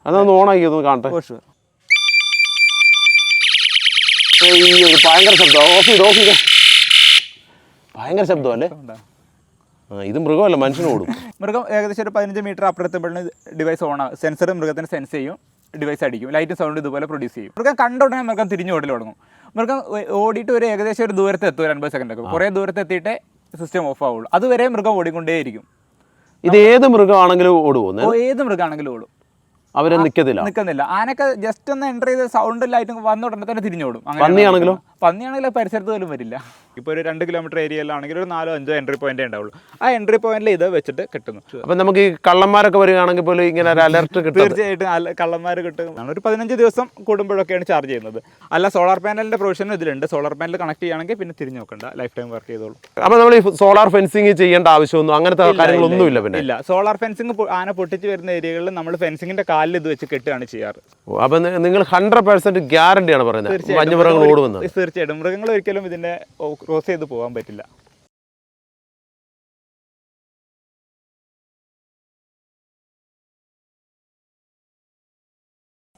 അതൊന്ന് ഓണാക്കി ഒന്ന് കാണട്ടെ. ഭയങ്കര ശബ്ദം. ഓഫ് ചെയ്ത് ഭയങ്കര ശബ്ദമല്ലേ? ഇത് മൃഗമല്ല, മനുഷ്യന് ഓടും. മൃഗം ഏകദേശം ഒരു 15 മീറ്റർ അപ്പുറത്തുമ്പോഴാണ് ഡിവൈസ് ഓണാകും. സെൻസർ മൃഗത്തിന് സെൻസ് ചെയ്യും, ഡിവൈസ് അടിക്കും, ലൈറ്റ് സൗണ്ട് ഇതുപോലെ പ്രൊഡ്യൂസ് ചെയ്യും. മൃഗം കണ്ട ഉടനെ മൃഗം തിരിഞ്ഞ് ഓടൽ തുടങ്ങും. മൃഗം ഓടിയിട്ട് ഒരു ഏകദേശം ഒരു ദൂരത്ത് എത്തും, 50 സെക്കൻഡൊക്കെ. കുറേ ദൂരത്ത് എത്തിയിട്ടേ സിസ്റ്റം ഓഫ് ആവുള്ളൂ. അതുവരെ മൃഗം ഓടിക്കൊണ്ടേയിരിക്കും. ഇത് ഏത് മൃഗമാണെങ്കിലും ഓടുമോ? ഏത് മൃഗമാണെങ്കിലും ഓടും. അവരെ നിൽക്കുന്നില്ല. ആനൊക്കെ ജസ്റ്റ് ഒന്ന് എൻ്റർ ചെയ്ത് സൗണ്ട് ലൈറ്റും വന്ന ഉടനെ തന്നെ തിരിഞ്ഞോടും. പന്നിയാണെങ്കിലും പരിസരത്ത് പോലും വരില്ല. ഇപ്പോൾ ഒരു 2 കിലോമീറ്റർ ഏരിയയിലാണെങ്കിൽ ഒരു 4-5 എൻട്രി പോയിന്റേ ഉണ്ടാവുള്ളൂ. ആ എൻട്രി പോയിന്റിൽ ഇത് വെച്ചിട്ട് കിട്ടുന്നു. അപ്പം നമുക്ക് ഈ കള്ളന്മാരൊക്കെ വരികയാണെങ്കിൽ പോലും ഇങ്ങനെ ഒരു അലർട്ട് കിട്ടും. തീർച്ചയായിട്ടും കള്ളന്മാർ കിട്ടും. ഒരു 15 ദിവസം കൂടുമ്പോഴൊക്കെയാണ് ചാർജ് ചെയ്യുന്നത്. അല്ല, സോളാർ പാനലിന്റെ പ്രൊവിഷനും ഇതിലുണ്ട്. സോളാർ പാനൽ കണക്ട് ചെയ്യുകയാണെങ്കിൽ പിന്നെ തിരിഞ്ഞു നോക്കണ്ട, ലൈഫ് ടൈം വർക്ക് ചെയ്തോളൂ. അപ്പോൾ നമ്മൾ ഈ സോളാർ ഫെൻസിങ് ചെയ്യേണ്ട ആവശ്യമൊന്നും അങ്ങനത്തെ കാര്യങ്ങളൊന്നുമില്ല. പിന്നെ ഇല്ല, സോളാർ ഫെൻസിങ് ആന പൊട്ടിച്ച് വരുന്ന ഏരിയകളിൽ നമ്മൾ ഫെൻസിങ്ങിന്റെ കാലിൽ ഇത് വെച്ച് കെട്ടുകയാണ് ചെയ്യാറ്. അപ്പം നിങ്ങൾ 100% ഗ്യാരണ്ടിയാണ് പറയുന്നത് വന്യമൃഗങ്ങൾ ഓടുമെന്ന്? തീർച്ചയായിട്ടും. മൃഗങ്ങൾ ഒരിക്കലും ഇതിന്റെ ക്രോസ് ചെയ്ത് പോകാൻ പറ്റില്ല.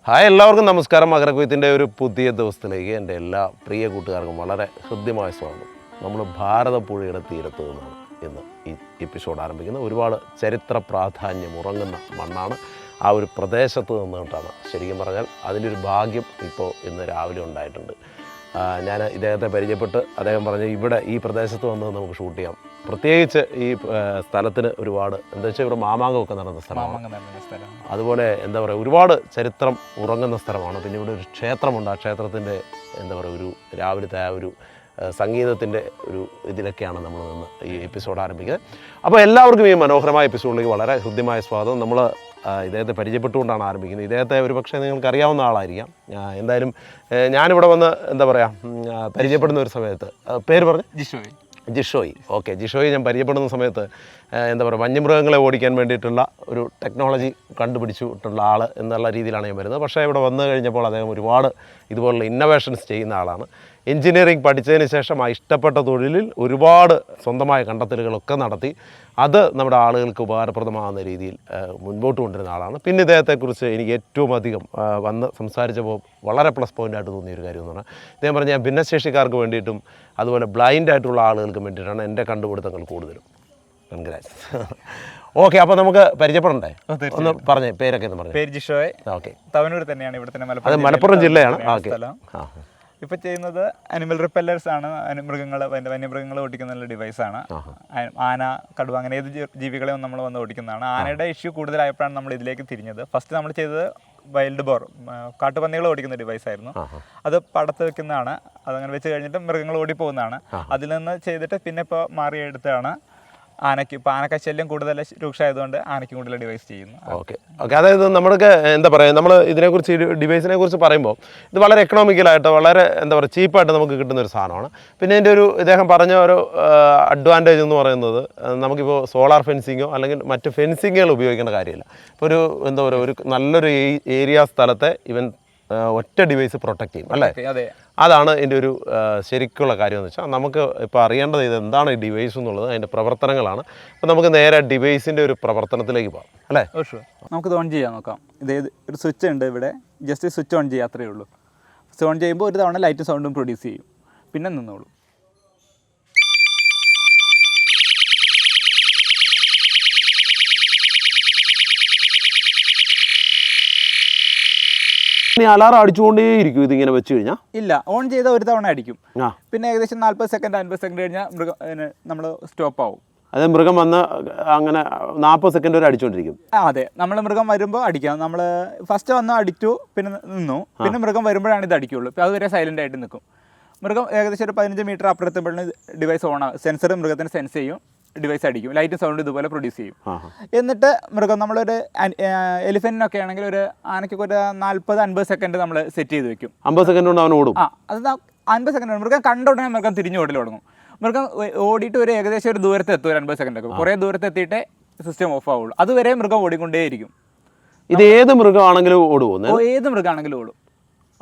ഹായ്, എല്ലാവർക്കും നമസ്കാരം. മകരക്കൊയ്ത്തിൻ്റെ ഒരു പുതിയ ദിവസത്തിലേക്ക് എൻ്റെ എല്ലാ പ്രിയ കൂട്ടുകാർക്കും വളരെ ഹൃദ്യമായ സ്വാഗതം. നമ്മൾ ഭാരതപ്പുഴയുടെ തീരത്ത് നിന്നാണ് ഇന്ന് ഈ എപ്പിസോഡ് ആരംഭിക്കുന്നത്. ഒരുപാട് ചരിത്ര പ്രാധാന്യം ഉറങ്ങുന്ന മണ്ണാണ്. ആ ഒരു പ്രദേശത്ത് നിന്നിട്ടാണ് ശരിക്കും പറഞ്ഞാൽ അതിൻ്റെ ഒരു ഭാഗ്യം ഇപ്പോൾ ഇന്ന് രാവിലെ ഉണ്ടായിട്ടുണ്ട്. ഞാൻ ഇദ്ദേഹത്തെ പരിചയപ്പെട്ട് അദ്ദേഹം പറഞ്ഞ് ഇവിടെ ഈ പ്രദേശത്ത് വന്ന് നമുക്ക് ഷൂട്ട് ചെയ്യാം. പ്രത്യേകിച്ച് ഈ സ്ഥലത്തിന് ഒരുപാട് എന്താ വെച്ചാൽ ഇവിടെ മാമാങ്കമൊക്കെ നടന്ന സ്ഥലമാണ്. അതുപോലെ എന്താ പറയുക, ഒരുപാട് ചരിത്രം ഉറങ്ങുന്ന സ്ഥലമാണ്. പിന്നെ ഇവിടെ ഒരു ക്ഷേത്രമുണ്ട്. ആ ക്ഷേത്രത്തിൻ്റെ എന്താ പറയുക, ഒരു രാവിലത്തെ ആ ഒരു സംഗീതത്തിൻ്റെ ഒരു ഇതിലൊക്കെയാണ് നമ്മൾ നിന്ന് ഈ എപ്പിസോഡ് ആരംഭിക്കുന്നത്. അപ്പോൾ എല്ലാവർക്കും ഈ മനോഹരമായ എപ്പിസോഡിലേക്ക് വളരെ ഹൃദ്യമായ സ്വാഗതം. നമ്മൾ ഇദ്ദേഹത്തെ പരിചയപ്പെട്ടുകൊണ്ടാണ് ആരംഭിക്കുന്നത്. ഇദ്ദേഹത്തെ ഒരു പക്ഷേ നിങ്ങൾക്ക് അറിയാവുന്ന ആളായിരിക്കാം. എന്തായാലും ഞാനിവിടെ വന്ന് എന്താ പറയുക പരിചയപ്പെടുന്ന ഒരു സമയത്ത് പേര് പറഞ്ഞ് ജിഷോയ്. ഓക്കെ, ജിഷോയ് ഞാൻ പരിചയപ്പെടുന്ന സമയത്ത് എന്താ പറയുക വന്യമൃഗങ്ങളെ ഓടിക്കാൻ വേണ്ടിയിട്ടുള്ള ഒരു ടെക്നോളജി കണ്ടുപിടിച്ചിട്ടുള്ള ആൾ എന്നുള്ള രീതിയിലാണ് ഞാൻ വരുന്നത്. പക്ഷേ ഇവിടെ വന്നു കഴിഞ്ഞപ്പോൾ അദ്ദേഹം ഒരുപാട് ഇതുപോലുള്ള ഇന്നോവേഷൻസ് ചെയ്യുന്ന ആളാണ്. എൻജിനീയറിംഗ് പഠിച്ചതിന് ശേഷം ആ ഇഷ്ടപ്പെട്ട തൊഴിലിൽ ഒരുപാട് സ്വന്തമായ കണ്ടെത്തലുകളൊക്കെ നടത്തി അത് നമ്മുടെ ആളുകൾക്ക് ഉപകാരപ്രദമാകുന്ന രീതിയിൽ മുൻപോട്ട് കൊണ്ടിരുന്ന ആളാണ്. പിന്നെ ഇദ്ദേഹത്തെക്കുറിച്ച് എനിക്ക് ഏറ്റവും അധികം വന്ന് സംസാരിച്ചപ്പോൾ വളരെ പ്ലസ് പോയിൻ്റായിട്ട് തോന്നിയൊരു കാര്യം എന്ന് പറഞ്ഞാൽ ഇദ്ദേഹം പറഞ്ഞാൽ ഞാൻ ഭിന്നശേഷിക്കാർക്ക് വേണ്ടിയിട്ടും അതുപോലെ ബ്ലൈൻഡായിട്ടുള്ള ആളുകൾക്ക് വേണ്ടിയിട്ടാണ് എൻ്റെ കണ്ടുപിടുത്തങ്ങൾ കൂടുതലും. കൺഗ്രാറ്റ്സ്. ഓക്കെ, അപ്പോൾ നമുക്ക് പരിചയപ്പെടണ്ടേ? ഒന്ന് പറഞ്ഞേ, പേരൊക്കെ എന്ന് പറഞ്ഞു. പേര് ജിഷോയ്. ഓക്കെ, തവനൂർ തന്നെയാണ്. ഇവിടെ തന്നെ അത് മലപ്പുറം ജില്ലയാണ്. ഓക്കെ, ഇപ്പൊ ചെയ്യുന്നത് അനിമൽ റിപ്പല്ലേഴ്സ് ആണ്. വന്യമൃഗങ്ങളെ ഓടിക്കുന്ന ഡിവൈസാണ്. ആന, കടുവ, അങ്ങനെ ഏത് ജീവികളെയും നമ്മൾ വന്ന് ഓടിക്കുന്നതാണ്. ആനയുടെ ഇഷ്യൂ കൂടുതലായപ്പോഴാണ് നമ്മൾ ഇതിലേക്ക് തിരിഞ്ഞത്. ഫസ്റ്റ് നമ്മൾ ചെയ്തത് വൈൽഡ് ബോർ, കാട്ടുപന്നികളെ ഓടിക്കുന്ന ഡിവൈസ് ആയിരുന്നു. അത് പടത്ത് വെക്കുന്നതാണ്. അതങ്ങനെ വെച്ച് കഴിഞ്ഞിട്ട് മൃഗങ്ങൾ ഓടിപ്പോകുന്നതാണ്. അതിൽ നിന്ന് ചെയ്തിട്ട് പിന്നെ ഇപ്പോൾ മാറിയെടുത്താണ് ആനയ്ക്ക്. ഇപ്പോൾ ആനക്കശല്യം കൂടുതൽ രൂക്ഷമായതുകൊണ്ട് ആനയ്ക്ക് കൂടുതൽ ഡിവൈസ് ചെയ്യുന്നു. ഓക്കെ, അതായത് നമ്മൾക്ക് എന്താ പറയുക, നമ്മൾ ഇതിനെക്കുറിച്ച് ഡിവൈസിനെ കുറിച്ച് പറയുമ്പോൾ ഇത് വളരെ എക്കണോമിക്കലായിട്ട് വളരെ എന്താ പറയുക ചീപ്പായിട്ട് നമുക്ക് കിട്ടുന്ന ഒരു സാധനമാണ്. പിന്നെ ഇതിൻ്റെ ഒരു ഇദ്ദേഹം പറഞ്ഞ ഒരു അഡ്വാൻറ്റേജ് എന്ന് പറയുന്നത് നമുക്കിപ്പോൾ സോളാർ ഫെൻസിങ്ങോ അല്ലെങ്കിൽ മറ്റ് ഫെൻസിങ്ങുകൾ ഉപയോഗിക്കേണ്ട കാര്യമില്ല. ഇപ്പോൾ ഒരു എന്താ പറയുക ഒരു നല്ലൊരു ഏരിയ സ്ഥലത്തെ ഇവൻ ഒറ്റ ഡിവൈസ് പ്രൊട്ടക്ട് ചെയ്യും അല്ലേ? അതാണ് എൻ്റെ ഒരു ശരിക്കുള്ള കാര്യം എന്ന് വെച്ചാൽ നമുക്ക് ഇപ്പോൾ അറിയേണ്ടത് ഇത് എന്താണ് ഈ ഡിവൈസ് എന്നുള്ളത്, അതിൻ്റെ പ്രവർത്തനങ്ങളാണ്. അപ്പോൾ നമുക്ക് നേരെ ഡിവൈസിൻ്റെ ഒരു പ്രവർത്തനത്തിലേക്ക് പോകാം അല്ലേ? നമുക്കിത് ഓൺ ചെയ്യാൻ നോക്കാം. ഇതേത് ഒരു സ്വിച്ച് ഉണ്ട് ഇവിടെ, ജസ്റ്റ് സ്വിച്ച് ഓൺ ചെയ്യുക, അത്രയേ ഉള്ളൂ. സ്വിച്ച് ഓൺ ചെയ്യുമ്പോൾ ഒരു തവണ ലൈറ്റും സൗണ്ടും പ്രൊഡ്യൂസ് ചെയ്യും, പിന്നെ നിന്നോളൂ. അലാറം അടിച്ചുകൊണ്ടേയിരിക്കും ഇതിങ്ങനെ വെച്ച് കഴിഞ്ഞാൽ? ഇല്ല, ഓൺ ചെയ്താൽ ഒരു തവണ അടിക്കും. പിന്നെ ഏകദേശം 40 സെക്കൻഡ് 50 സെക്കൻഡ് കഴിഞ്ഞാൽ മൃഗം നമ്മൾ സ്റ്റോപ്പ് ആവും. അതെ, മൃഗം വന്ന് അങ്ങനെ 40 സെക്കൻഡ് വരെ അടിച്ചുകൊണ്ടിരിക്കും. അതെ, നമ്മൾ മൃഗം വരുമ്പോൾ അടിക്കാം. നമ്മൾ ഫസ്റ്റ് വന്ന് അടിച്ചു, പിന്നെ നിന്നു, പിന്നെ മൃഗം വരുമ്പോഴാണ് ഇത് അടിക്കുള്ളൂ. അതുവരെ സൈലൻ്റ് ആയിട്ട് നിൽക്കും. മൃഗം ഏകദേശം ഒരു 15 മീറ്റർ അപ്പുറത്തുമ്പോഴാണ് ഡിവൈസ് ഓണാകും. സെൻസർ മൃഗത്തിന് സെൻസ് ചെയ്യും, ഡിവൈസ് അടിക്കും, ലൈറ്റും സൗണ്ട് ഇതുപോലെ പ്രൊഡ്യൂസ് ചെയ്യും. എന്നിട്ട് മൃഗം നമ്മളൊരു എലിഫന്റിനൊക്കെ ആണെങ്കിൽ ഒരു ആനയ്ക്കൊക്കെ ഒരു 40-50 സെക്കൻഡ് നമ്മൾ സെറ്റ് ചെയ്ത് വെക്കും. 50 സെക്കൻഡ് കൊണ്ട് അവൻ ഓടും. അത് 50 സെക്കൻഡ് മൃഗം കണ്ട ഉടനെ മൃഗം തിരിഞ്ഞു ഓടൽ തുടങ്ങും. മൃഗം ഓടിയിട്ട് ഒരു ഏകദേശം ഒരു ദൂരത്ത് എത്തും, 50 സെക്കൻഡൊക്കെ. കുറേ ദൂരത്ത് എത്തിയിട്ടേ സിസ്റ്റം ഓഫ് ആവുള്ളൂ. അതുവരെ മൃഗം ഓടിക്കൊണ്ടേയിരിക്കും. ഇത് ഏത് മൃഗമാണെങ്കിലും ഓടുമോ? ഏത് മൃഗമാണെങ്കിലും ഓടും.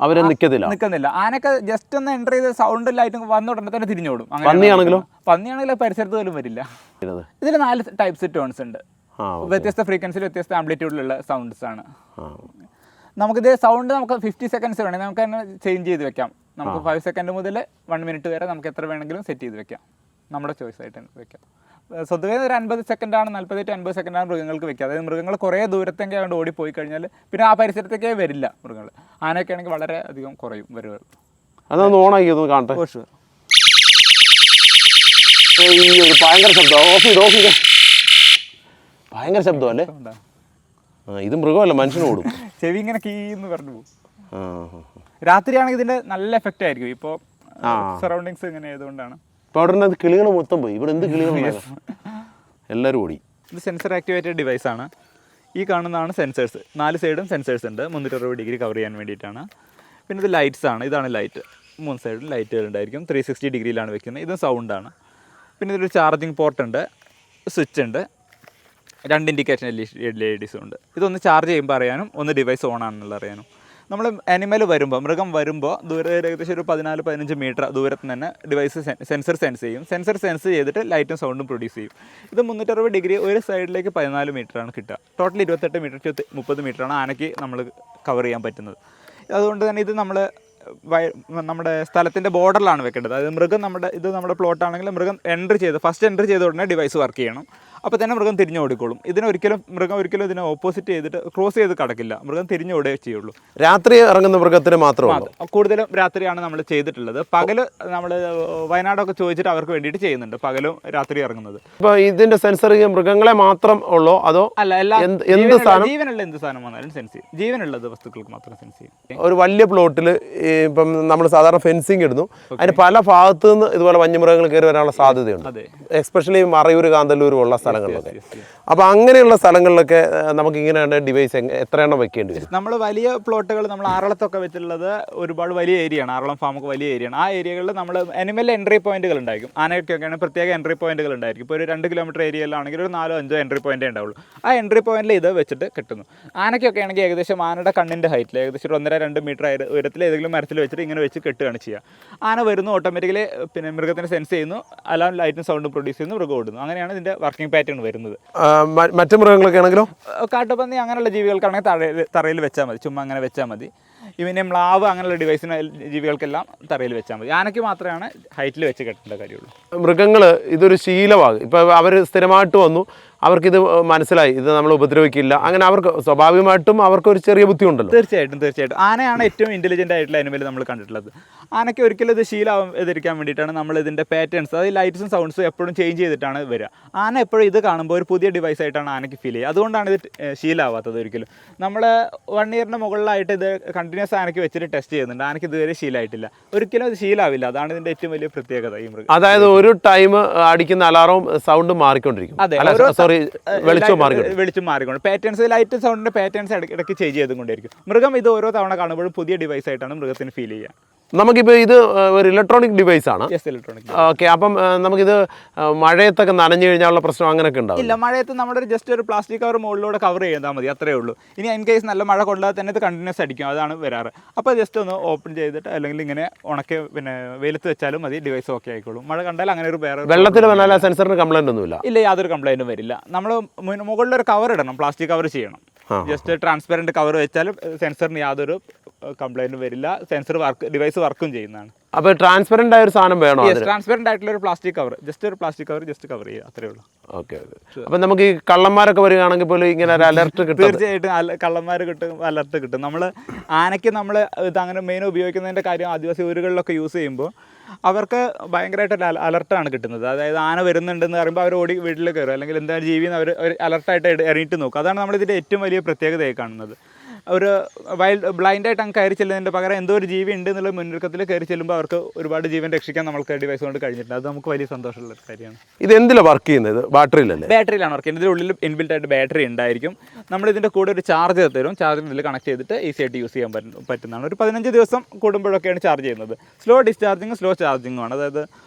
അവരെ നിൽക്കുന്നില്ല. ആനൊക്കെ ജസ്റ്റ് ഒന്ന് എൻ്റർ ചെയ്ത് സൗണ്ട് ലൈറ്റും വന്ന ഉടനെ തന്നെ തിരിഞ്ഞോടും. പന്നിയാണെങ്കിലോ പരിസരത്ത് പോലും വരില്ല. ഇതിൽ 4 ടൈപ്സ് ടോൺസ് ഉണ്ട്. വ്യത്യസ്ത ഫ്രീക്വൻസിയിൽ വ്യത്യസ്ത ആംപ്ലിറ്റ്യൂഡിലുള്ള സൗണ്ട്സ് ആണ്. നമുക്കിത് സൗണ്ട് നമുക്ക് 50 സെക്കൻഡ്സ് വേണമെങ്കിൽ നമുക്ക് തന്നെ ചേഞ്ച് ചെയ്ത് വെക്കാം. നമുക്ക് 5 സെക്കൻഡ് മുതൽ 1 മിനിറ്റ് വരെ നമുക്ക് എത്ര വേണമെങ്കിലും സെറ്റ് ചെയ്ത് വെക്കാം. നമ്മുടെ ചോയ്സ് ആയിട്ട് വെക്കാം. സ്വതവേ ഒരു 50 സെക്കൻഡാണ്, 40 to 50 സെക്കൻഡാണ് മൃഗങ്ങൾക്ക് വെക്കുക. അതായത് മൃഗങ്ങൾ കുറേ ദൂരത്തേക്ക് അങ്ങോട്ട് ഓടിപ്പോയി കഴിഞ്ഞാൽ പിന്നെ ആ പരിസരത്തേക്കേ വരില്ല മൃഗങ്ങൾ. ആനയൊക്കെ ആണെങ്കിൽ വളരെ അധികം കുറയും വരുവ. അതൊന്ന് ഓണാക്കി ഒന്ന് കാണട്ടെ. ഭയങ്കര ശബ്ദം. ഓഫ് ചെയ്ത് ഭയങ്കര ശബ്ദം അല്ലേ? ഇത് മൃഗമല്ല, മനുഷ്യന് ഓടും. ചെവി ഇങ്ങനെ കീന്ന് പറഞ്ഞു പോകും. രാത്രിയാണെങ്കിൽ ഇതിന്റെ നല്ല എഫക്റ്റ് ആയിരിക്കും. ഇപ്പോൾ സറൗണ്ടിങ്സ് ഇങ്ങനെ ആയതുകൊണ്ടാണ്. ഇപ്പോൾ അവിടെ കിളികൾ മൊത്തം പോയി. ഇവിടെ എന്ത് കിളികളാണ്? എല്ലാവരും ഓടി. ഇത് സെൻസർ ആക്ടിവേറ്റഡ് ഡിവൈസ് ആണ്. ഈ കാണുന്നതാണ് സെൻസേഴ്സ്. 4 സൈഡും സെൻസേഴ്സ് ഉണ്ട്. 360 ഡിഗ്രി കവർ ചെയ്യാൻ വേണ്ടിയിട്ടാണ്. പിന്നെ ഇത് ലൈറ്റ്സ് ആണ്. ഇതാണ് ലൈറ്റ്. 3 സൈഡിലും ലൈറ്റുകൾ ഉണ്ടായിരിക്കും. 360 ഡിഗ്രിയിലാണ് വെക്കുന്നത്. ഇത് സൗണ്ടാണ്. പിന്നെ ഇതിലൊരു ചാർജിങ് പോർട്ട് ഉണ്ട്, സ്വിച്ച് ഉണ്ട്, 2 ഇൻഡിക്കേഷൻ LEDസും ഉണ്ട്. ഇതൊന്ന് ചാർജ് ചെയ്യുമ്പോൾ അറിയാനും ഒന്ന് ഡിവൈസ് ഓൺ ആണെന്നുള്ള അറിയാനും. നമ്മൾ അനിമൽ വരുമ്പോൾ, മൃഗം വരുമ്പോൾ ദൂരെ ഏകദേശം ഒരു 14-15 മീറ്റർ ദൂരത്ത് തന്നെ ഡിവൈസ് സെൻസർ സെൻസ് ചെയ്യും. സെൻസർ സെൻസ് ചെയ്തിട്ട് ലൈറ്റും സൗണ്ടും പ്രൊഡ്യൂസ് ചെയ്യും. ഇത് 360 ഡിഗ്രി ഒരു സൈഡിലേക്ക് 14 മീറ്ററാണ് കിട്ടുക. ടോട്ടൽ 28 മീറ്റർ ടു 30 മീറ്ററാണ് ആനയ്ക്ക് നമ്മൾ കവർ ചെയ്യാൻ പറ്റുന്നത്. അതുകൊണ്ട് തന്നെ ഇത് നമ്മൾ നമ്മുടെ സ്ഥലത്തിൻ്റെ ബോർഡറിലാണ് വെക്കേണ്ടത്. അതായത് മൃഗം നമ്മുടെ പ്ലോട്ടാണെങ്കിൽ മൃഗം ഫസ്റ്റ് എൻട്രി ചെയ്ത ഉടനെ ഡിവൈസ് വർക്ക് ചെയ്യണം. അപ്പോൾ തന്നെ മൃഗം തിരിഞ്ഞ് ഓടിക്കോളും. മൃഗം ഒരിക്കലും ഇതിനെ ഓപ്പോസിറ്റ് ചെയ്തിട്ട് ക്രോസ് ചെയ്ത് കടക്കില്ല. മൃഗം തിരിഞ്ഞ് ഓടുകയേ ചെയ്യുള്ളൂ. രാത്രി ഇറങ്ങുന്ന മൃഗത്തിന് മാത്രമാണ്. കൂടുതലും രാത്രിയാണ് നമ്മൾ ചെയ്തിട്ടുള്ളത്. പകല് നമ്മൾ വയനാടൊക്കെ ചോദിച്ചിട്ട് അവർക്ക് വേണ്ടിയിട്ട് ചെയ്യുന്നുണ്ട്. പകലും രാത്രി ഇറങ്ങുന്നത്. ഇപ്പോൾ ഇതിന്റെ സെൻസർ മൃഗങ്ങളെ മാത്രം ഉള്ളോ അതോ അല്ല ജീവനുള്ള എന്ത് സാധനം വന്നാലും സെൻസ് ചെയ്യും. ജീവനുള്ളത് വസ്തുക്കൾക്ക് മാത്രം സെൻസ് ചെയ്യും. ഒരു വലിയ പ്ലോട്ടിൽ ഇപ്പം നമ്മൾ സാധാരണ ഫെൻസിങ് ഇടുന്നു. അതിന് പല ഭാഗത്തു നിന്ന് ഇതുപോലെ വന്യമൃഗങ്ങൾ കയറി വരാനുള്ള സാധ്യതയുണ്ട്. എസ്പെഷ്യലി മറയൂർ, കാന്തല്ലൂരും ഉള്ള സ്ഥലങ്ങളിലൊക്കെ. അപ്പോൾ അങ്ങനെയുള്ള സ്ഥലങ്ങളിലൊക്കെ നമുക്ക് ഇങ്ങനെ ഡിവൈസ് എത്ര എണ്ണം വെക്കേണ്ടി വരും? നമ്മൾ വലിയ പ്ലോട്ടുകൾ നമ്മൾ ആറളത്തൊക്കെ വെച്ചിട്ടുള്ളത് ഒരുപാട് വലിയ ഏരിയയാണ്. ആറളം ഫാമൊക്കെ വലിയ ഏരിയയാണ്. ആ ഏരിയകളിൽ നമ്മൾ അനിമൽ എൻട്രി പോയിന്റുകൾ ഉണ്ടായിരിക്കും. ആനയ്ക്കൊക്കെയാണ് പ്രത്യേക എൻട്രി പോയിന്റുകൾ ഉണ്ടായിരിക്കും. ഇപ്പോൾ ഒരു 2 കിലോമീറ്റർ ഏരിയയിലാണെങ്കിൽ ഒരു 4-5 എൻട്രി പോയിന്റേ ഉണ്ടാവുള്ളൂ. ആ എൻട്രി പോയിന്റിൽ ഇത് വെച്ചിട്ട് കിട്ടുന്നു. ആനയ്ക്കൊക്കെ ആണെങ്കിൽ ഏകദേശം ആനയുടെ കണ്ണിൻ്റെ ഹൈറ്റിൽ ഏകദേശം 1.5-2 മീറ്റർ ഉയരത്തിൽ ഏതെങ്കിലും മരത്തിൽ വെച്ചിട്ട് ഇങ്ങനെ വെച്ച് കെട്ടുകയാണ് ചെയ്യുക. ആന വരുന്നു, ഓട്ടോമാറ്റിക്കലി പിന്നെ മൃഗത്തിന് സെൻസ് ചെയ്യുന്നു, അലാം ലൈറ്റും സൗണ്ടും പ്രൊഡ്യൂസ് ചെയ്യുന്നു, മൃഗം ഓടുന്നു. അങ്ങനെയാണ് ഇതിൻ്റെ വർക്കിംഗ് പാറ്റേൺ വരുന്നത്. മറ്റു മൃഗങ്ങളൊക്കെ ആണെങ്കിലോ? കാട്ടുപന്നി അങ്ങനെയുള്ള ജീവികൾക്കാണെങ്കിൽ തറയിൽ വെച്ചാൽ മതി, ചുമ്മാ അങ്ങനെ വെച്ചാൽ മതി. ഇവനെ മ്ലാവ് അങ്ങനെയുള്ള ഡിവൈസിന് ജീവികൾക്കെല്ലാം തറയിൽ വെച്ചാൽ മതി. ആനയ്ക്ക് മാത്രമാണ് ഹൈറ്റിൽ വെച്ച് കെട്ടേണ്ട കാര്യമുള്ളൂ. മൃഗങ്ങൾ ഇതൊരു ശീലമാകും. ഇപ്പോൾ അവർ സ്ഥിരമായിട്ട് വന്നു, അവർക്കിത് മനസ്സിലായി, ഇത് നമ്മൾ ഉപദ്രവിക്കില്ല. അങ്ങനെ അവർക്ക് സ്വാഭാവികമായിട്ടും അവർക്കൊരു ചെറിയ ബുദ്ധിയുണ്ടല്ലോ. തീർച്ചയായിട്ടും ആനയാണ് ഏറ്റവും ഇൻ്റലിജൻ്റ് ആയിട്ടുള്ള അനിമൽ നമ്മൾ കണ്ടിട്ടുള്ളത്. ആനയ്ക്ക് ഒരിക്കലും ഇത് ശീലമാവാതിരിക്കാൻ വേണ്ടിയിട്ടാണ് നമ്മൾ ഇതിൻ്റെ പാറ്റേൺസ്, അതായത് ലൈറ്റ്സും സൗണ്ട്സും എപ്പോഴും ചേഞ്ച് ചെയ്തിട്ടാണ് വരിക. ആന എപ്പോഴും ഇത് കാണുമ്പോൾ ഒരു പുതിയ ഡിവൈസ് ആയിട്ടാണ് ആനയ്ക്ക് ഫീൽ ചെയ്യുക. അതുകൊണ്ടാണ് ഇത് ശീലമാവാത്തത്. ഒരിക്കലും നമ്മൾ 1 ഇയറിൻ്റെ മുകളിലായിട്ട് ഇത് കണ്ടിന്യൂസ് ആനയ്ക്ക് വെച്ചിട്ട് ടെസ്റ്റ് ചെയ്യുന്നുണ്ട്. ആനയ്ക്ക് ഇതുവരെ ശീലമായിട്ടില്ല. ഒരിക്കലും അത് ശീലമാവില്ല. അതാണ് ഇതിൻ്റെ ഏറ്റവും വലിയ പ്രത്യേകത. ഈ മൃഗം അതായത് ഒരു ടൈം അടിക്കുന്ന അലാറവും സൗണ്ടും മാറിക്കൊണ്ടിരിക്കും. അതെ, വെളിച്ചം മാറിക്കൊണ്ട് പാറ്റേൺസ്, ലൈറ്റ് സൗണ്ടിൻ്റെ പാറ്റേൺസ് ഇടയ്ക്ക് ചേഞ്ച് ചെയ്തുകൊണ്ടിരിക്കും. മൃഗം ഇത് ഓരോ തവണ കാണുമ്പോഴും പുതിയ ഡിവൈസ് ആയിട്ടാണ് മൃഗത്തിന് ഫീൽ ചെയ്യുക. നമുക്കിപ്പോൾ ഇത് ഒരു ഇലക്ട്രോണിക് ഡിവൈസ് ആണ്. ഇലക്ട്രോണിക്. ഓക്കെ. അപ്പം നമുക്കിത് മഴയത്തൊക്കെ നനഞ്ഞു കഴിഞ്ഞാലുള്ള പ്രശ്നം അങ്ങനെയൊക്കെ ഉണ്ടാവും? ഇല്ല, മഴയത്ത് നമ്മുടെ ജസ്റ്റ് ഒരു പ്ലാസ്റ്റിക് കവർ മുകളിലൂടെ കവർ ചെയ്താൽ മതി, അത്രേ ഉള്ളൂ. ഇനി ഇൻ കേസ് നല്ല മഴ കൊണ്ടാൽ തന്നെ ഇത് കണ്ടിന്യൂസ് അടിക്കും, അതാണ് വരാറ്. അപ്പോൾ ജസ്റ്റ് ഒന്ന് ഓപ്പൺ ചെയ്തിട്ട് അല്ലെങ്കിൽ ഇങ്ങനെ ഉണക്കി പിന്നെ വെയിലത്ത് വെച്ചാലും മതി, ഡിവൈസ് ഓക്കെ ആയിക്കോളും. മഴ കണ്ടാൽ അങ്ങനെ ഒരു വേറെ വെള്ളത്തിൽ വന്നാൽ സെൻസറിന് കംപ്ലൈൻ്റ് ഒന്നുമില്ല? ഇല്ല, യാതൊരു കംപ്ലൈൻറ്റും വരില്ല. നമ്മൾ മുകളിലൊരു കവർ ഇടണം, പ്ലാസ്റ്റിക് കവർ ചെയ്യണം. ജസ്റ്റ് ട്രാൻസ്പെറൻറ്റ് കവർ വെച്ചാലും സെൻസറിന് യാതൊരു കംപ്ലൈൻറ്റും വരില്ല. ഡിവൈസ് വർക്കും ചെയ്യുന്നതാണ്. അപ്പോൾ ട്രാൻസ്പെറൻ്റ് ആയ ഒരു സാധനം വേണോ? ട്രാൻസ്പെറൻ്റ് ആയിട്ടുള്ള ഒരു പ്ലാസ്റ്റിക് കവർ, ജസ്റ്റ് ഒരു പ്ലാസ്റ്റിക് കവർ ജസ്റ്റ് കവർ ചെയ്യുക, അത്രേ ഉള്ളൂ. ഓക്കെ. അപ്പം നമുക്ക് ഈ കള്ളന്മാരൊക്കെ വരികയാണെങ്കിൽ പോലും ഇങ്ങനെ ഒരു അലർട്ട് കിട്ടും? തീർച്ചയായിട്ടും കള്ളന്മാർ കിട്ടും, അലർട്ട് കിട്ടും. ആനയ്ക്ക് നമ്മൾ ഇത് അങ്ങനെ മെയിൻ ഉപയോഗിക്കുന്നതിൻ്റെ കാര്യം ആദിവാസി ഊരുകളിലൊക്കെ യൂസ് ചെയ്യുമ്പോൾ അവർക്ക് ഭയങ്കരമായിട്ട് അലർട്ടാണ് കിട്ടുന്നത്. അതായത് ആന വരുന്നുണ്ടെന്ന് പറയുമ്പോൾ അവർ ഓടി വീട്ടിൽ കയറും, അല്ലെങ്കിൽ എന്തായാലും ജീവിന്ന് അവർ അലർട്ടായിട്ട് ഇറങ്ങിയിട്ട് നോക്കും. അതാണ് നമ്മളിതിൻ്റെ ഏറ്റവും വലിയ പ്രത്യേകതയായി കാണുന്നത്. ഒരു ബ്ലൈൻഡായിട്ട് അങ്ങ് കയറി ചെല്ലുന്നതിൻ്റെ പകരം എന്തോ ഒരു ജീവി ഉണ്ട് എന്നുള്ള മുൻനിർക്കത്തിൽ കയറി ചെല്ലുമ്പോൾ അവർക്ക് ഒരുപാട് ജീവൻ രക്ഷിക്കാൻ നമ്മൾക്ക് ഡിവൈസ് കൊണ്ട് കഴിഞ്ഞിട്ടുണ്ട്. അത് നമുക്ക് വലിയ സന്തോഷമുള്ള കാര്യമാണ്. ഇത് എന്തിലാണ് വർക്ക് ചെയ്യുന്നത്? ബാറ്ററിയിലല്ലേ? ബാറ്ററിയിലാണ് വർക്ക് ചെയ്യുന്നത്. ഇതിനുള്ളിൽ ഇൻബിൽറ്റ് ആയിട്ട് ബാറ്ററി ഉണ്ടായിരിക്കും. നമ്മളിതിൻ്റെ കൂടെ ഒരു ചാർജർ തരും. ചാർജർ ഇതിൽ കണക്ട് ചെയ്തിട്ട് ഈസി ആയിട്ട് യൂസ് ചെയ്യാൻ പറ്റുന്നതാണ്. ഒരു 15 ദിവസം കൂടുമ്പോഴൊക്കെയാണ് ചാർജ് ചെയ്യുന്നത്. സ്ലോ ഡിസ്ചാർജിങ്ങും സ്ലോ ചാർജിങ്ങുമാണ്. അതായത്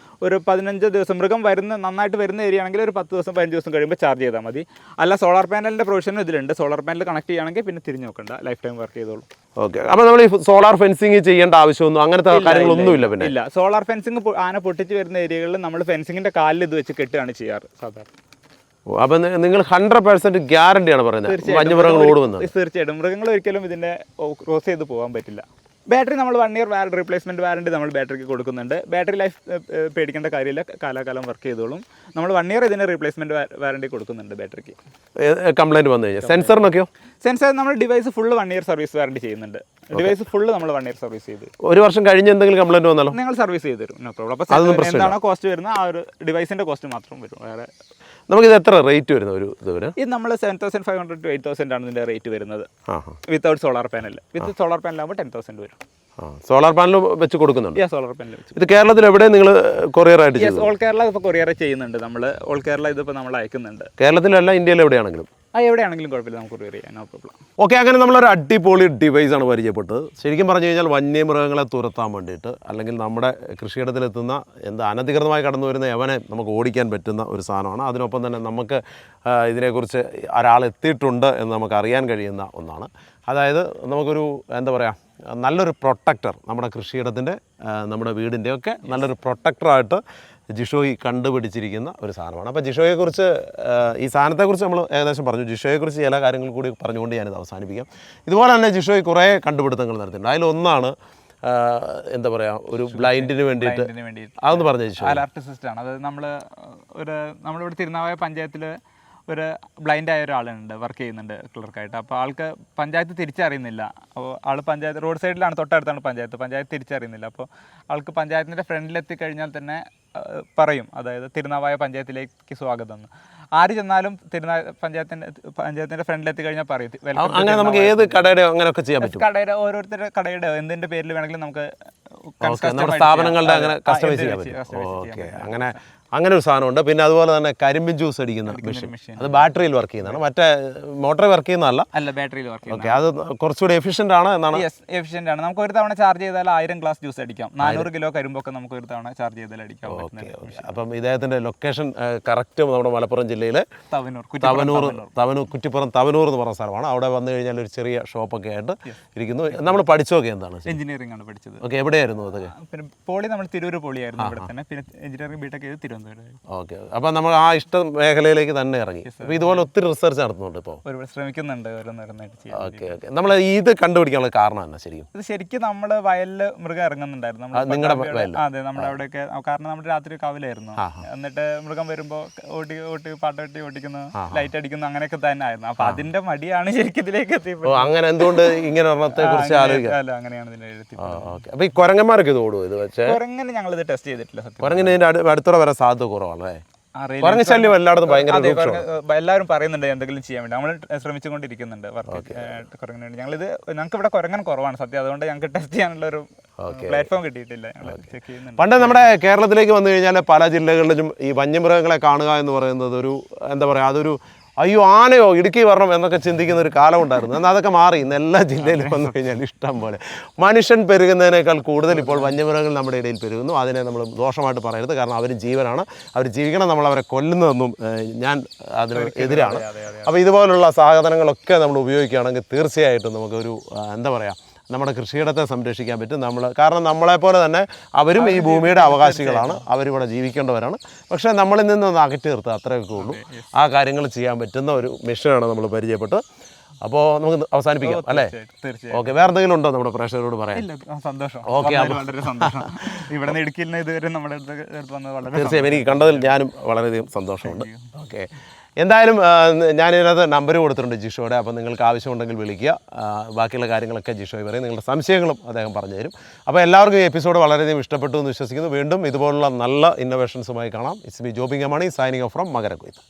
ഒരു 15 ദിവസം മൃഗം നന്നായിട്ട് വരുന്ന ഏരിയ ആണെങ്കിൽ ഒരു 10 ദിവസം 15 ദിവസം കഴിയുമ്പോൾ ചാർജ് ചെയ്താൽ മതി. അല്ല, സോളാർ പാനലിൻ്റെ പ്രൊവിഷനും ഇതിലുണ്ട്. സോളാർ പാനൽ കണക്ട് ചെയ്യുകയാണെങ്കിൽ പിന്നെ തിരിഞ്ഞ് നോക്കണ്ട, ലൈഫ് ടൈം വർക്ക് ചെയ്തോളൂ. ഓക്കെ. അപ്പോൾ നമ്മൾ ഈ സോളാർ ഫെൻസിങ് ചെയ്യേണ്ട ആവശ്യമൊന്നും അങ്ങനത്തെ കാര്യങ്ങളൊന്നുമില്ല? പിന്നെ ഇല്ല, സോളാർ ഫെൻസിങ് ആന പൊട്ടിച്ച് വരുന്ന ഏരിയകളിൽ നമ്മൾ ഫെൻസിങ്ങിൻ്റെ കാലിൽ ഇത് വെച്ച് കെട്ടുകയാണ് ചെയ്യാറ് സാധാരണ. അപ്പം നിങ്ങൾ 100% ഗ്യാരണ്ടിയാണ് പറയുന്നത് വന്യമൃഗങ്ങൾ ഓടുമെന്ന്? തീർച്ചയായിട്ടും മൃഗങ്ങൾ ഒരിക്കലും ഇതിൻ്റെ ക്രോസ് ചെയ്ത് പോകാൻ പറ്റില്ല. ബാറ്ററി നമ്മൾ 1 ഇയർ റീപ്ലേസ്മെൻറ്റ് വാറണ്ടി നമ്മൾ ബാറ്ററിക്ക് കൊടുക്കുന്നുണ്ട്. ബാറ്ററി ലൈഫ് പേടിക്കേണ്ട കാര്യമില്ല, കാലാകാലം വർക്ക് ചെയ്തോളും. നമ്മൾ 1 ഇയർ ഇതിന് റീപ്ലേസ്മെൻറ്റ് വാറണ്ടി കൊടുക്കുന്നുണ്ട് ബാറ്ററിക്ക്. കംപ്ലൈൻറ്റ് വന്നു കഴിഞ്ഞാൽ സെൻസറിനൊക്കെയോ? സെൻസർ നമ്മൾ device full 1 year service warranty ചെയ്യുന്നുണ്ട്. ഡിവൈസ് ഫുള്ള് നമ്മൾ 1 ഇയർ സർവീസ് ചെയ്ത് 1 വർഷം കഴിഞ്ഞ് എന്തെങ്കിലും കംപ്ലൈൻറ്റ് വന്നാലോ നിങ്ങൾ സർവീസ് ചെയ്ത് തരും, നോ പ്രോബ്ലം. അപ്പോൾ എന്താണോ കോസ്റ്റ് വരുന്നത് ആ ഒരു ഡിവൈസിൻ്റെ കോസ്റ്റ് മാത്രം വരും. വേറെ നമുക്കിത് എത്ര റേറ്റ് വരുന്ന ഒരു ഇത് വരും? ഇത് നമ്മൾ 7,500 to 8,000 ആണ് ഇതിൻ്റെ റേറ്റ് വരുന്നത് വിത്തൗട്ട് സോളാർ പാനൽ. വിത്ത് സോളാർ പാനലാകുമ്പോൾ 10,000 വരും. സോളാർ പാനൽ വെച്ച് കൊടുക്കുന്നുണ്ട്? സോളാർ പാനൽ വെച്ച്. ഇത് കേരളത്തിൽ എവിടെ നിങ്ങൾ കൊറിയറായിട്ട് ചെയ്യും? ഓൾ കേരള ഇപ്പോൾ കൊറിയർ ചെയ്യുന്നുണ്ട് നമ്മൾ. ഓൾ കേരള ഇതിപ്പോൾ നമ്മൾ അയക്കുന്നുണ്ട്. കേരളത്തിലല്ല, ഇന്ത്യയിൽ എവിടെയാണെങ്കിലും? എവിടെയാണെങ്കിലും കുഴപ്പമില്ല, നമുക്ക് കൊറിയർ ചെയ്യാൻ, നോ പ്രോബ്ലം. ഓക്കെ, അങ്ങനെ നമ്മളൊരു അടിപൊളി ഡിവൈസാണ് പരിചയപ്പെട്ടത്. ശരിക്കും പറഞ്ഞു കഴിഞ്ഞാൽ വന്യമൃഗങ്ങളെ തുരത്താൻ വേണ്ടിയിട്ട്, അല്ലെങ്കിൽ നമ്മുടെ കൃഷിയിടത്തിലെത്തുന്ന അനധികൃതമായി കടന്നു വരുന്ന യവനെ നമുക്ക് ഓടിക്കാൻ പറ്റുന്ന ഒരു സാധനമാണ്. അതിനൊപ്പം തന്നെ നമുക്ക് ഇതിനെക്കുറിച്ച് ഒരാൾ എത്തിയിട്ടുണ്ട് എന്ന് നമുക്ക് അറിയാൻ കഴിയുന്ന ഒന്നാണ്. അതായത് നമുക്കൊരു നല്ലൊരു പ്രൊട്ടക്ടർ, നമ്മുടെ കൃഷിയിടത്തിൻ്റെ നമ്മുടെ വീടിൻ്റെയൊക്കെ നല്ലൊരു പ്രൊട്ടക്ടറായിട്ട് ജിഷോയ് കണ്ടുപിടിച്ചിരിക്കുന്ന ഒരു സാധനമാണ്. അപ്പോൾ ജിഷോയെക്കുറിച്ച്, ഈ സാധനത്തെക്കുറിച്ച് നമ്മൾ ഏകദേശം പറഞ്ഞു. ജിഷോയെക്കുറിച്ച് ചില കാര്യങ്ങൾ കൂടി പറഞ്ഞുകൊണ്ട് ഞാനിത് അവസാനിപ്പിക്കാം. ഇതുപോലെ തന്നെ ജിഷോയ് കുറേ കണ്ടുപിടുത്തങ്ങൾ നടത്തിയിട്ടുണ്ട്. അതിലൊന്നാണ് ഒരു ബ്ലൈൻഡിന് വേണ്ടിയിട്ട് അതൊന്ന് പറഞ്ഞു. അലർട്ട് സിസ്റ്റമാണ്. അത് നമ്മളിവിടെ തിരുനാവായ പഞ്ചായത്തിൽ ഒരു ബ്ലൈൻഡ് ആയ ഒരാളുണ്ട്, വർക്ക് ചെയ്യുന്നുണ്ട് ക്ലർക്കായിട്ട്. അപ്പോൾ ആൾക്ക് പഞ്ചായത്ത് തിരിച്ചറിയുന്നില്ല. അപ്പോൾ ആൾ പഞ്ചായത്ത് റോഡ് സൈഡിലാണ്, തൊട്ടടുത്താണ് പഞ്ചായത്ത് തിരിച്ചറിയുന്നില്ല. അപ്പോൾ ആൾക്ക് പഞ്ചായത്തിൻ്റെ ഫ്രണ്ടിലെത്തി കഴിഞ്ഞാൽ തന്നെ പറയും, അതായത് തിരുനാവായ പഞ്ചായത്തിലേക്ക് സ്വാഗതം എന്ന്. ആര് ചെന്നാലും പഞ്ചായത്തിൻ്റെ ഫ്രണ്ടിലെത്തി കഴിഞ്ഞാൽ പറയും. അങ്ങനെ നമുക്ക് ഏത് കടയുടെ അങ്ങനെയൊക്കെ ചെയ്യാൻ പറ്റും? കടയുടെ ഓരോരുത്തരുടെ കടയുടെ എന്തിൻ്റെ പേരിൽ വേണമെങ്കിലും നമുക്ക് സ്ഥാപനങ്ങളുടെ അങ്ങനെ കസ്റ്റമൈസ് ചെയ്യാൻ പറ്റും. ഓക്കെ, അങ്ങനെ ഒരു സാധനമുണ്ട്. പിന്നെ അതുപോലെ തന്നെ കരിമ്പിൻ ജ്യൂസ് അടിക്കുന്ന മെഷീൻ, അത് ബാറ്ററിയിൽ വർക്ക് ചെയ്യുന്നതാണ്, മറ്റേ മോട്ടറിൽ വർക്ക് ചെയ്യുന്നതല്ല, ബാറ്ററിയിൽ വർക്ക്. ഓക്കെ, അത് കുറച്ചുകൂടി എഫിഷ്യൻ്റ് ആണ് എന്നാണ്? എഫിഷ്യൻ്റ് ആണ്. നമുക്ക് ഒരു തവണ ചാർജ് ചെയ്താൽ 1000 ഗ്ലാസ് ജ്യൂസ് അടിക്കാം. 400 കിലോ കരിമ്പൊക്കെ നമുക്ക് ഒരു തവണ ചാർജ് ചെയ്താൽ അടിക്കാം. ഓക്കെ, അപ്പം ഇദ്ദേഹത്തിൻ്റെ ലൊക്കേഷൻ കറക്റ്റ് നമ്മുടെ മലപ്പുറം ജില്ലയിലെ കുറ്റിപ്പുറം തവനൂർ എന്ന് പറഞ്ഞ സ്ഥലമാണ്. അവിടെ വന്നു കഴിഞ്ഞാൽ ഒരു ചെറിയ ഷോപ്പൊക്കെ ആയിട്ട് ഇരിക്കുന്നു. നമ്മൾ പഠിച്ചതൊക്കെ എന്താണ്? എഞ്ചിനീയറിംഗ് ആണ് പഠിച്ചത്. ഓക്കെ, എവിടെയായിരുന്നു അതൊക്കെ? പിന്നെ പോളി നമ്മൾ തിരൂർ പോളിയായിരുന്നു ഇവിടെ തന്നെ. പിന്നെ എഞ്ചിനീയറിംഗ് ബിടെക് ചെയ്ത് തിരുവനന്തപുരം. ഓക്കെ, അപ്പം നമ്മൾ ആ ഇഷ്ട മേഖലയിലേക്ക് തന്നെ ഇറങ്ങി. അപ്പോൾ ഇതുപോലെ ഒത്തിരി റിസർച്ച് നടത്തുന്നുണ്ട് ഇപ്പോൾ? ഒരുപാട് ശ്രമിക്കുന്നുണ്ട് ഓരോന്നോരോന്നായിട്ട് ചെയ്യാൻ. ഓക്കെ, നമ്മൾ ഇത് കണ്ടുപിടിക്കാനുള്ള കാരണം എന്നാ? ശരിക്കും നമ്മൾ വയലിൽ മൃഗം ഇറങ്ങുന്നുണ്ടായിരുന്നു നിങ്ങളുടെ വയലിൽ? അതെ, നമ്മുടെ അവിടെയൊക്കെ. കാരണം നമ്മുടെ രാത്രി കാവലായിരുന്നു. എന്നിട്ട് മൃഗം വരുമ്പോൾ പാട്ടോട്ടി ഓടിക്കുന്നു, ലൈറ്റ് അടിക്കുന്നു, അങ്ങനെയൊക്കെ തന്നെ ആയിരുന്നു. അപ്പൊ അതിന്റെ മടിയാണ് ശരിക്കും ഇതിലേക്ക് എത്തിയപ്പോൾ. അങ്ങനെ എന്തുകൊണ്ട് ഇങ്ങനെ ഒരെണ്ണത്തെ കുറിച്ച് ആലോചിക്കാം? അങ്ങനെയാണ് ഇതിന്റെ എഴുതി. അപ്പൊ ഈ കുരങ്ങന്മാരൊക്കെ ഇത് ഓടും? ഇത് വെച്ച് കുരങ്ങനെ ഞങ്ങൾ ഇത് ടെസ്റ്റ് ചെയ്തിട്ടില്ല. കുരങ്ങിന് അടുത്തുള്ള വരാൻ സാധ്യത കുറവാണല്ലേ? കുരങ്ങ് ശല്യം എല്ലായിടത്തും ഭയങ്കര. എല്ലാവരും പറയുന്നുണ്ട് എന്തെങ്കിലും ചെയ്യാൻ വേണ്ടി. നമ്മൾ ശ്രമിച്ചുകൊണ്ടിരിക്കുന്നുണ്ട് കുരങ്ങിന് വേണ്ടി. ഞങ്ങൾക്ക് ഇവിടെ കുരങ്ങൻ കുറവാണ് സത്യം. അതുകൊണ്ട് ഞങ്ങൾക്ക് ടെസ്റ്റ് ചെയ്യാനുള്ള ഒരു പ്ലാറ്റ്ഫോം കിട്ടിയിട്ടില്ല. പണ്ട് നമ്മുടെ കേരളത്തിലേക്ക് വന്നു കഴിഞ്ഞാൽ പല ജില്ലകളിലും ഈ വന്യമൃഗങ്ങളെ കാണുക എന്ന് പറയുന്നത് ഒരു അതൊരു അയ്യോ ആനയോ ഇടുക്കി വരണം എന്നൊക്കെ ചിന്തിക്കുന്ന ഒരു കാലം ഉണ്ടായിരുന്നു. എന്നാൽ അതൊക്കെ മാറി. ഇന്ന് എല്ലാ ജില്ലയിലും വന്നു കഴിഞ്ഞാൽ ഇഷ്ടം പോലെ മനുഷ്യൻ പെരുകുന്നതിനേക്കാൾ കൂടുതൽ ഇപ്പോൾ വന്യമൃഗങ്ങൾ നമ്മുടെ ഇടയിൽ പെരുകുന്നു. അതിനെ നമ്മൾ ദോഷമായിട്ട് പറയരുത്. കാരണം അവർ ജീവനാണ്, അവർ ജീവിക്കണം. നമ്മൾ അവരെ കൊല്ലുന്നതൊന്നും ഞാൻ അതിന് എതിരാണ്. അപ്പോൾ ഇതുപോലുള്ള സാധനങ്ങളൊക്കെ നമ്മൾ ഉപയോഗിക്കുകയാണെങ്കിൽ തീർച്ചയായിട്ടും നമുക്കൊരു നമ്മുടെ കൃഷിയിടത്തെ സംരക്ഷിക്കാൻ പറ്റും. കാരണം നമ്മളെപ്പോലെ തന്നെ അവരും ഈ ഭൂമിയുടെ അവകാശികളാണ്, അവരിവിടെ ജീവിക്കേണ്ടവരാണ്. പക്ഷേ നമ്മളിൽ നിന്നൊന്ന് അകറ്റി നിർത്തുക, അത്രയൊക്കെ ഉള്ളൂ. ആ കാര്യങ്ങൾ ചെയ്യാൻ പറ്റുന്ന ഒരു മിഷനാണ് നമ്മൾ പരിചയപ്പെട്ടത്. അപ്പോൾ നമുക്ക് അവസാനിപ്പിക്കാം അല്ലേ? ഓക്കെ, വേറെ എന്തെങ്കിലും ഉണ്ടോ നമ്മുടെ പ്രേക്ഷകരോട് പറയാൻ? സന്തോഷം. ഓക്കെ, വളരെ സന്തോഷം. ഇവിടെ ഇടുക്കിയിൽ നിന്ന് ഇതുവരെ നമ്മുടെ അടുത്ത് വന്നത് വളരെ തീർച്ചയായും എനിക്ക് കണ്ടതിൽ ഞാനും വളരെയധികം സന്തോഷമുണ്ട്. ഓക്കെ, എന്തായാലും ഞാനിതിനകത്ത് നമ്പർ കൊടുത്തിട്ടുണ്ട് ജിഷോയുടെ. അപ്പോൾ നിങ്ങൾക്ക് ആവശ്യമുണ്ടെങ്കിൽ വിളിക്കുക. ബാക്കിയുള്ള കാര്യങ്ങളൊക്കെ ജിഷോയ് പറയും. നിങ്ങളുടെ സംശയങ്ങളും അദ്ദേഹം പറഞ്ഞു തരും. അപ്പോൾ എല്ലാവർക്കും ഈ എപ്പിസോഡ് വളരെയധികം ഇഷ്ടപ്പെട്ടു എന്ന് വിശ്വസിക്കുന്നു. വീണ്ടും ഇതുപോലുള്ള നല്ല ഇന്നോവേഷൻസുമായി കാണാം. It's me Jobin Mani signing off from മകരക്കൊയ്ത്ത്.